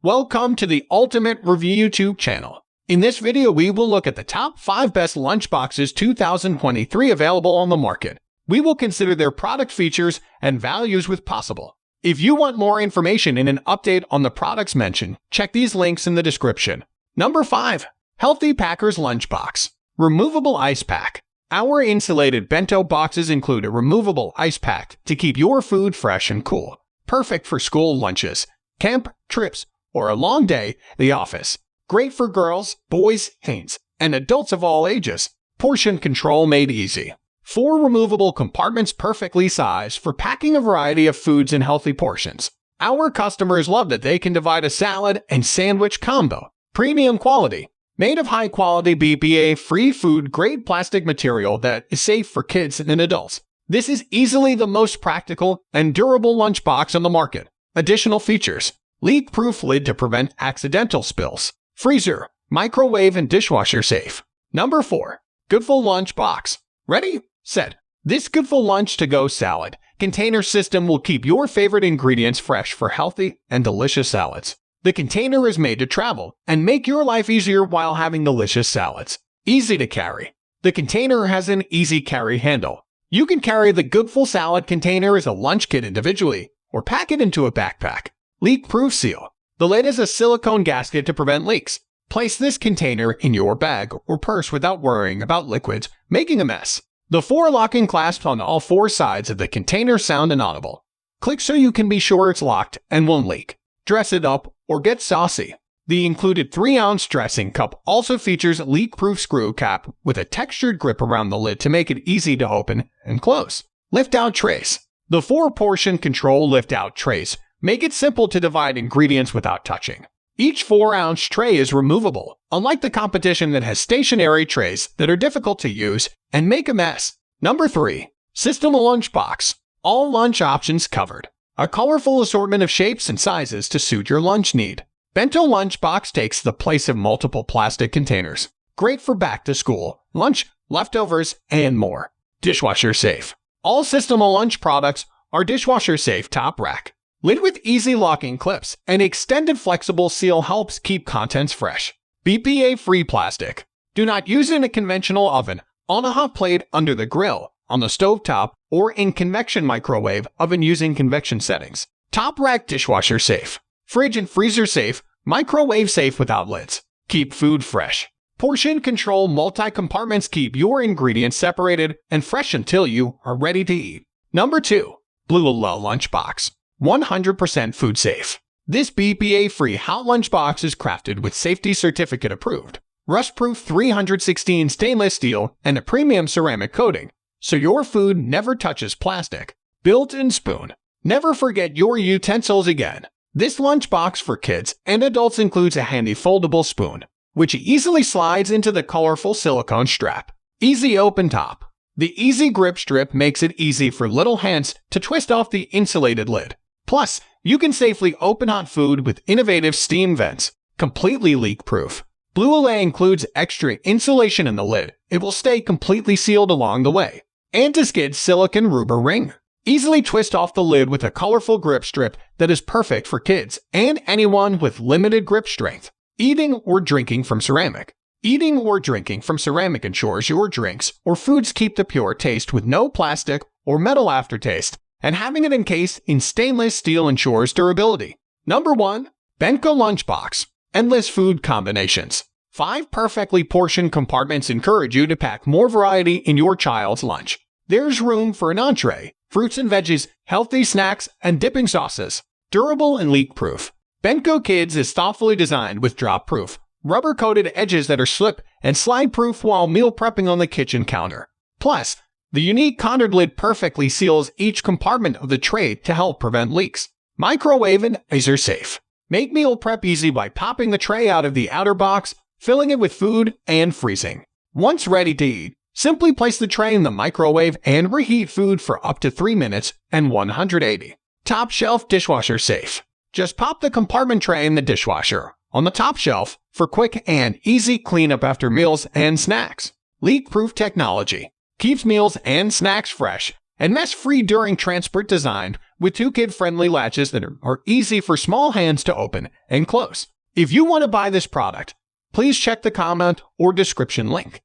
Welcome to the Ultimate Review YouTube channel. In this video, we will look at the top 5 best lunchboxes 2023 available on the market. We will consider their product features and values with possible. If you want more information and an update on the products mentioned, check these links in the description. Number 5. Healthy Packers Lunchbox. Removable Ice Pack. Our insulated bento boxes include a removable ice pack to keep your food fresh and cool. Perfect for school lunches, camp trips, or a long day at the office. Great for girls, boys, teens, and adults of all ages. Portion control made easy. 4 removable compartments perfectly sized for packing a variety of foods in healthy portions. Our customers love that they can divide a salad and sandwich combo. Premium quality. Made of high-quality BPA-free food-grade plastic material that is safe for kids and adults. This is easily the most practical and durable lunchbox on the market. Additional features. Leak-proof lid to prevent accidental spills. Freezer, microwave, and dishwasher safe. Number 4. Goodful Lunch Box. Ready? Set. This Goodful Lunch to-go salad container system will keep your favorite ingredients fresh for healthy and delicious salads. The container is made to travel and make your life easier while having delicious salads. Easy to carry. The container has an easy carry handle. You can carry the Goodful salad container as a lunch kit individually or pack it into a backpack. Leak-proof seal. The lid is a silicone gasket to prevent leaks. Place this container in your bag or purse without worrying about liquids making a mess. The 4 locking clasps on all 4 sides of the container sound inaudible. Click so you can be sure it's locked and won't leak. Dress it up or get saucy. The included 3-ounce dressing cup also features a leak-proof screw cap with a textured grip around the lid to make it easy to open and close. Lift-out trays. The 4 portion control lift-out trays make it simple to divide ingredients without touching. Each 4-ounce tray is removable, unlike the competition that has stationary trays that are difficult to use and make a mess. Number 3. System Lunchbox. All lunch options covered. A colorful assortment of shapes and sizes to suit your lunch need. Bento Lunchbox takes the place of multiple plastic containers. Great for back to school, lunch, leftovers, and more. Dishwasher safe. All System Lunch products are dishwasher safe top rack. Lid with easy locking clips and extended flexible seal helps keep contents fresh. BPA-free plastic. Do not use it in a conventional oven, on a hot plate under the grill, on the stovetop, or in convection microwave oven using convection settings. Top rack dishwasher safe. Fridge and freezer safe, microwave safe without lids. Keep food fresh. Portion control multi-compartments keep your ingredients separated and fresh until you are ready to eat. Number 2. Blue Aloe Lunchbox. 100% food safe. This BPA-free hot lunchbox is crafted with safety certificate approved, rust-proof 316 stainless steel, and a premium ceramic coating, so your food never touches plastic. Built-in spoon. Never forget your utensils again. This lunchbox for kids and adults includes a handy foldable spoon, which easily slides into the colorful silicone strap. Easy open top. The easy grip strip makes it easy for little hands to twist off the insulated lid. Plus, you can safely open hot food with innovative steam vents, completely leak-proof. Blue Aloe includes extra insulation in the lid. It will stay completely sealed along the way. Anti-skid silicone rubber ring. Easily twist off the lid with a colorful grip strip that is perfect for kids and anyone with limited grip strength. Eating or drinking from ceramic. Eating or drinking from ceramic ensures your drinks or foods keep the pure taste with no plastic or metal aftertaste, and having it encased in stainless steel ensures durability. Number 1. Bento Lunchbox. Endless food combinations. 5 perfectly portioned compartments encourage you to pack more variety in your child's lunch. There's room for an entree, fruits and veggies, healthy snacks, and dipping sauces. Durable and leak-proof. Bento Kids is thoughtfully designed with drop-proof, rubber-coated edges that are slip and slide-proof while meal prepping on the kitchen counter. Plus, the unique contoured lid perfectly seals each compartment of the tray to help prevent leaks. Microwave and freezer safe. Make meal prep easy by popping the tray out of the outer box, filling it with food, and freezing. Once ready to eat, simply place the tray in the microwave and reheat food for up to 3 minutes and 180. Top shelf dishwasher safe. Just pop the compartment tray in the dishwasher on the top shelf for quick and easy cleanup after meals and snacks. Leak-proof technology. Keeps meals and snacks fresh and mess-free during transport, designed with two kid-friendly latches that are easy for small hands to open and close. If you want to buy this product, please check the comment or description link.